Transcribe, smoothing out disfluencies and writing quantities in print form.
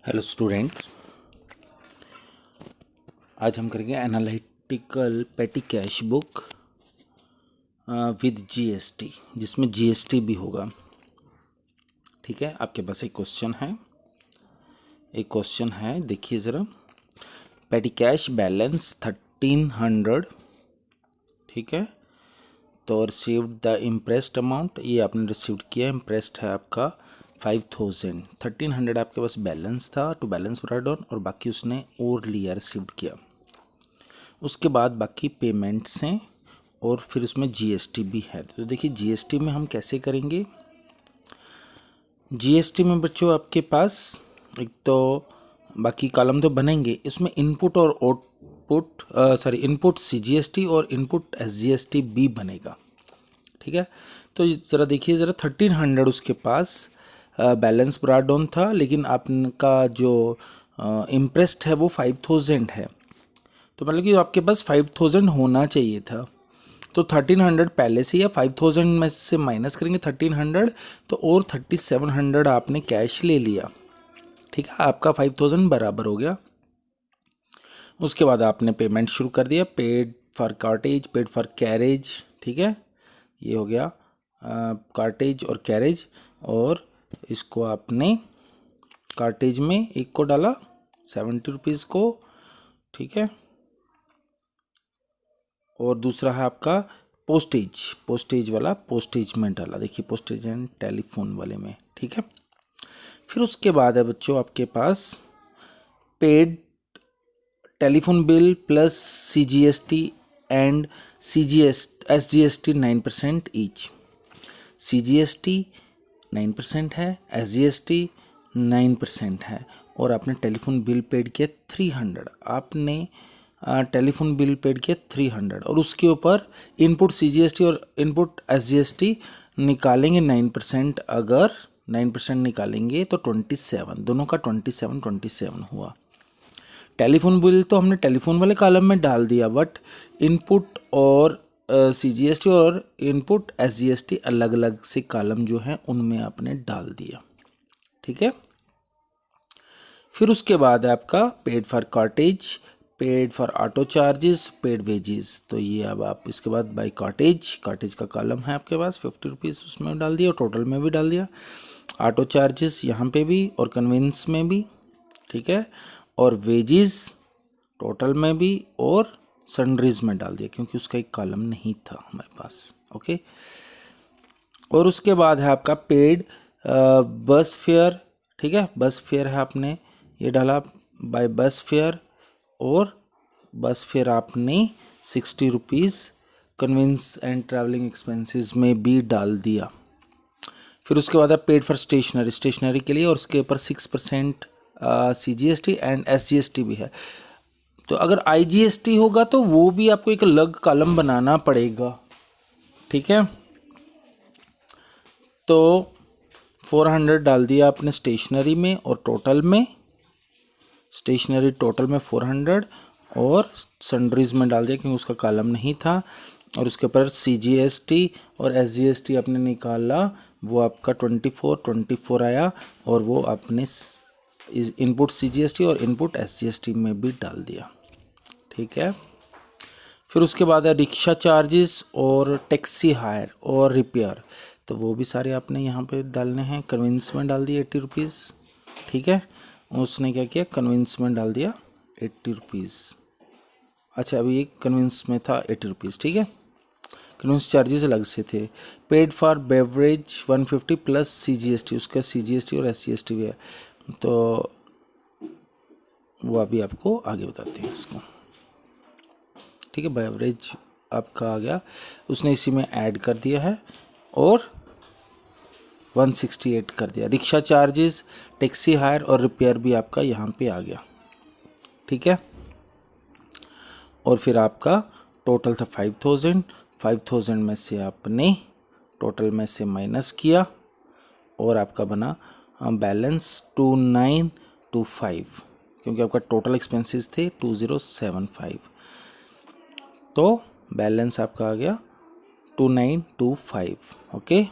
Hello students, आज हम करेंगे एनालिटिकल पेटी कैश बुक विद जीएसटी, जिसमें जीएसटी भी होगा। ठीक है, आपके पास एक क्वेश्चन है, देखिए ज़रा। पेटी कैश बैलेंस 1300, ठीक है। तो रिसीव्ड द इम्प्रेस्ड अमाउंट, ये आपने रिसीव्ड किया, इम्प्रेस्ड है आपका 5000। 1300 आपके पास बैलेंस था टू बैलेंस ब्रॉट डाउन, और बाकी उसने और लिया, रिसीव्ड किया। उसके बाद बाकी पेमेंट्स हैं और फिर उसमें जीएसटी भी है। तो देखिए जीएसटी में हम कैसे करेंगे। जीएसटी में बच्चों आपके पास एक तो बाकी कॉलम तो बनेंगे, इसमें इनपुट और आउटपुट इनपुट सीजीएसटी और इनपुट एसजीएसटी भी बनेगा। ठीक है, तो ज़रा देखिए ज़रा 1300 उसके पास बैलेंस ब्रॉट डाउन था, लेकिन आपका जो इम्प्रेस्ड है वो 5000 है। तो मतलब कि आपके पास 5000 होना चाहिए था। तो 1300 पहले से या 5000 में से माइनस करेंगे 1300, तो और 3700 आपने कैश ले लिया। ठीक है, आपका 5000 बराबर हो गया। उसके बाद आपने पेमेंट शुरू कर दिया, paid for cartage, paid for carriage. ठीक है, ये हो गया कार्टेज और कैरेज। और इसको आपने कार्टेज में एक को डाला 70 रुपीज़ को, ठीक है। और दूसरा है आपका पोस्टेज वाला, पोस्टेज में डाला, देखिए पोस्टेज एंड टेलीफोन वाले में। ठीक है, फिर उसके बाद है बच्चों आपके पास paid telephone bill plus CGST and SGST 9% each. CGST 9% है, एसजीएसटी 9% है, और आपने टेलीफोन बिल पेड किया 300। आपने टेलीफोन बिल पेड किया 300, और उसके ऊपर इनपुट सीजीएसटी और इनपुट एसजीएसटी निकालेंगे 9%। अगर 9% निकालेंगे तो 27, दोनों का 27 हुआ। टेलीफोन बिल तो हमने टेलीफोन वाले कॉलम में डाल दिया, बट इनपुट और सीजीएसटी और इनपुट एसजीएसटी अलग अलग से कॉलम जो है उनमें आपने डाल दिया। ठीक है, फिर उसके बाद है आपका paid for cottage, paid for auto charges, paid wages. तो ये अब आप इसके बाद बाई कॉटेज का कॉलम है आपके पास 50 रुपीज़, उसमें डाल दिया और टोटल में भी डाल दिया। ऑटो चार्जेस यहाँ पे भी और कन्वेंस में भी, ठीक है। और वेजेस टोटल में भी और सन्ड्रीज में डाल दिया, क्योंकि उसका एक कॉलम नहीं था हमारे पास। ओके, और उसके बाद है आपका पेड बस फेयर। ठीक है, बस फेयर है, आपने ये डाला बाय बस फेयर, और बस फेयर आपने 60 rupees conveyance and travelling expenses में भी डाल दिया। फिर उसके बाद आप पेड फॉर स्टेशनरी के लिए, और उसके ऊपर 6% सीजीएसटी एंड एसजीएसटी भी है। तो अगर आईजीएसटी होगा तो वो भी आपको एक अलग कॉलम बनाना पड़ेगा। ठीक है, तो 400 डाल दिया आपने स्टेशनरी में, और टोटल में स्टेशनरी टोटल में 400, और सन्ड्रीज में डाल दिया क्योंकि उसका कॉलम नहीं था। और उसके ऊपर सीजीएसटी और एसजीएसटी आपने निकाला, वो आपका 24 आया, और वो आपने इनपुट सीजीएसटी और इनपुट एसजीएसटी में भी डाल दिया। ठीक है, फिर उसके बाद है रिक्शा चार्जेस और टैक्सी हायर और रिपेयर। तो वो भी सारे आपने यहाँ पे डालने हैं। कन्वेंस में डाल दिया 80 रुपीज़। ठीक है, उसने क्या किया, कन्वेंस में डाल दिया 80 रुपीज़। अच्छा, अभी एक कन्वेंस में था 80 रुपीज़। ठीक है, कन्वेंस चार्जेस अलग से थे। Paid for beverage 150 plus CGST, उसका सीजीएसटी और एसजीएसटी भी है, तो वो अभी आपको आगे बताते हैं इसको। ठीक है, बेवरेज आपका आ गया, उसने इसी में ऐड कर दिया है, और 168 कर दिया। रिक्शा चार्जेस, टैक्सी हायर और रिपेयर भी आपका यहाँ पे आ गया। ठीक है, और फिर आपका टोटल था 5000 में से आपने टोटल में से माइनस किया, और आपका बना बैलेंस 2925, क्योंकि आपका टोटल एक्सपेंसेस थे 2075। तो बैलेंस आपका आ गया 2925। ओके।